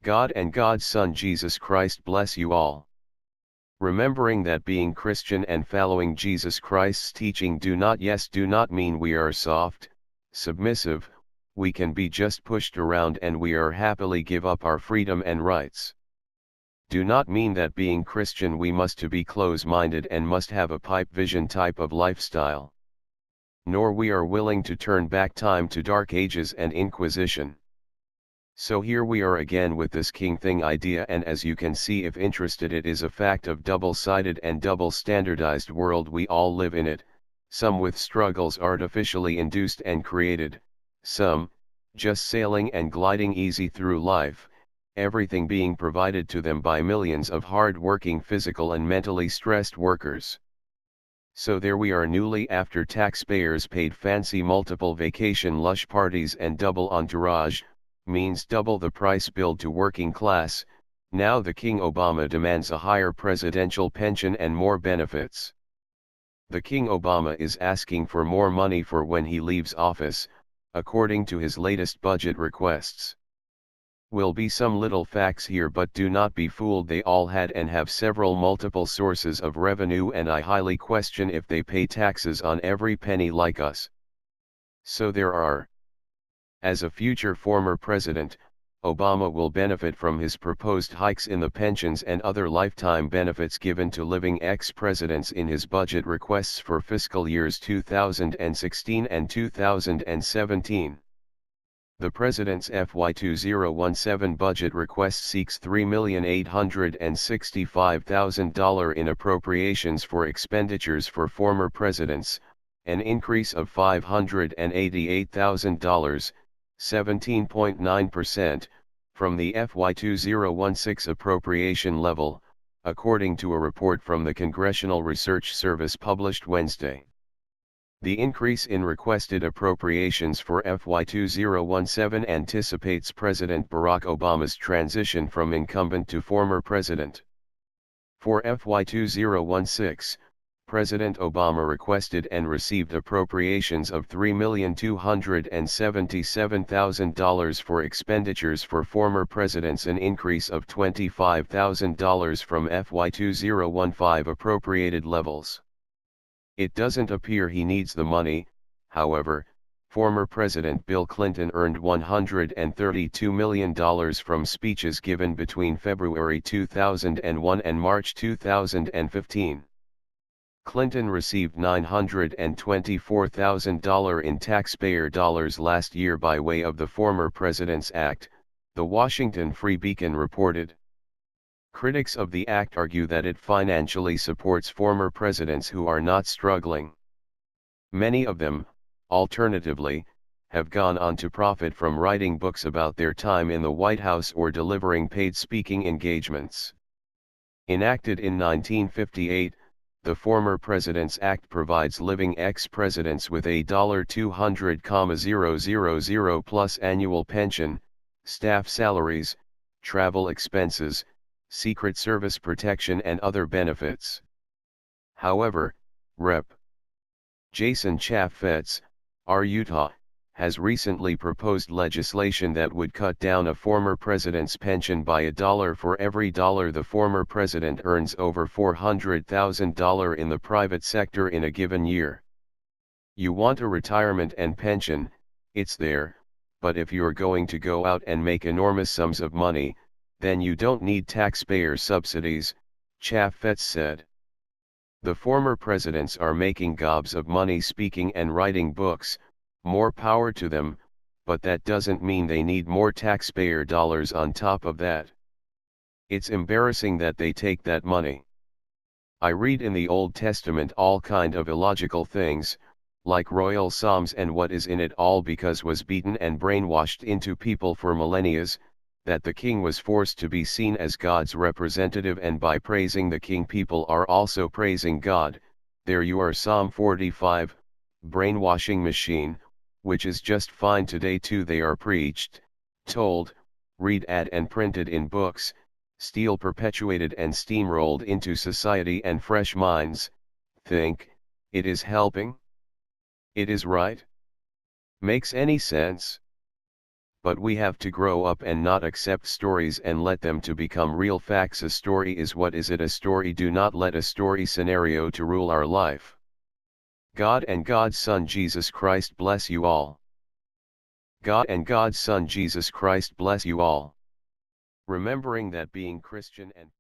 God and God's Son Jesus Christ bless you all. Remembering that being Christian and following Jesus Christ's teaching do not mean we are soft, submissive, we can be just pushed around and we are happily give up our freedom and rights. Do not mean that being Christian we must to be close-minded and must have a pipe vision type of lifestyle. Nor we are willing to turn back time to dark ages and inquisition. So here we are again with this king thing idea, and as you can see if interested, it is a fact of double-sided and double-standardized world we all live in it, some with struggles artificially induced and created, some, just sailing and gliding easy through life, everything being provided to them by millions of hard-working physical and mentally stressed workers. So there we are newly after taxpayers paid fancy multiple vacation lush parties and double entourage, means double the price billed to working class. Now the King Obama demands a higher presidential pension and more benefits. The King Obama is asking for more money for when he leaves office, according to his latest budget requests. Will be some little facts here, but do not be fooled, they all had and have several multiple sources of revenue, and I highly question if they pay taxes on every penny like us. So there are. As a future former president, Obama will benefit from his proposed hikes in the pensions and other lifetime benefits given to living ex-presidents in his budget requests for fiscal years 2016 and 2017. The president's FY 2017 budget request seeks $3,865,000 in appropriations for expenditures for former presidents, an increase of $588,000, 17.9%, from the FY 2016 appropriation level, according to a report from the Congressional Research Service published Wednesday. The increase in requested appropriations for FY 2017 anticipates President Barack Obama's transition from incumbent to former president. For FY 2016, President Obama requested and received appropriations of $3,277,000 for expenditures for former presidents, an increase of $25,000 from FY 2015 appropriated levels. It doesn't appear he needs the money. However, former President Bill Clinton earned $132 million from speeches given between February 2001 and March 2015. Clinton received $924,000 in taxpayer dollars last year by way of the former President's Act, the Washington Free Beacon reported. Critics of the act argue that it financially supports former presidents who are not struggling. Many of them, alternatively, have gone on to profit from writing books about their time in the White House or delivering paid speaking engagements. Enacted in 1958, the Former President's Act provides living ex-presidents with a $200,000 plus annual pension, staff salaries, travel expenses, Secret Service protection and other benefits. However, Rep. Jason Chaffetz, R. Utah, has recently proposed legislation that would cut down a former president's pension by $1 for every dollar the former president earns over $400,000 in the private sector in a given year. You want a retirement and pension, it's there, but if you're going to go out and make enormous sums of money, then you don't need taxpayer subsidies, Chaffetz said. The former presidents are making gobs of money speaking and writing books, more power to them, but that doesn't mean they need more taxpayer dollars on top of that. It's embarrassing that they take that money. I read in the Old Testament all kind of illogical things, like royal psalms and what is in it all because was beaten and brainwashed into people for millennia, that the king was forced to be seen as God's representative, and by praising the king people are also praising God. There you are, Psalm 45, brainwashing machine, which is just fine today too. They are preached, told, read at and printed in books, steel perpetuated and steamrolled into society, and fresh minds think it is helping? It is right? Makes any sense? but we have to grow up and not accept stories and let them to become real facts. A story is what is it? A story. Do not let a story scenario to rule our life. God and God's Son Jesus Christ bless you all. God and God's Son Jesus Christ bless you all. Remembering that being Christian and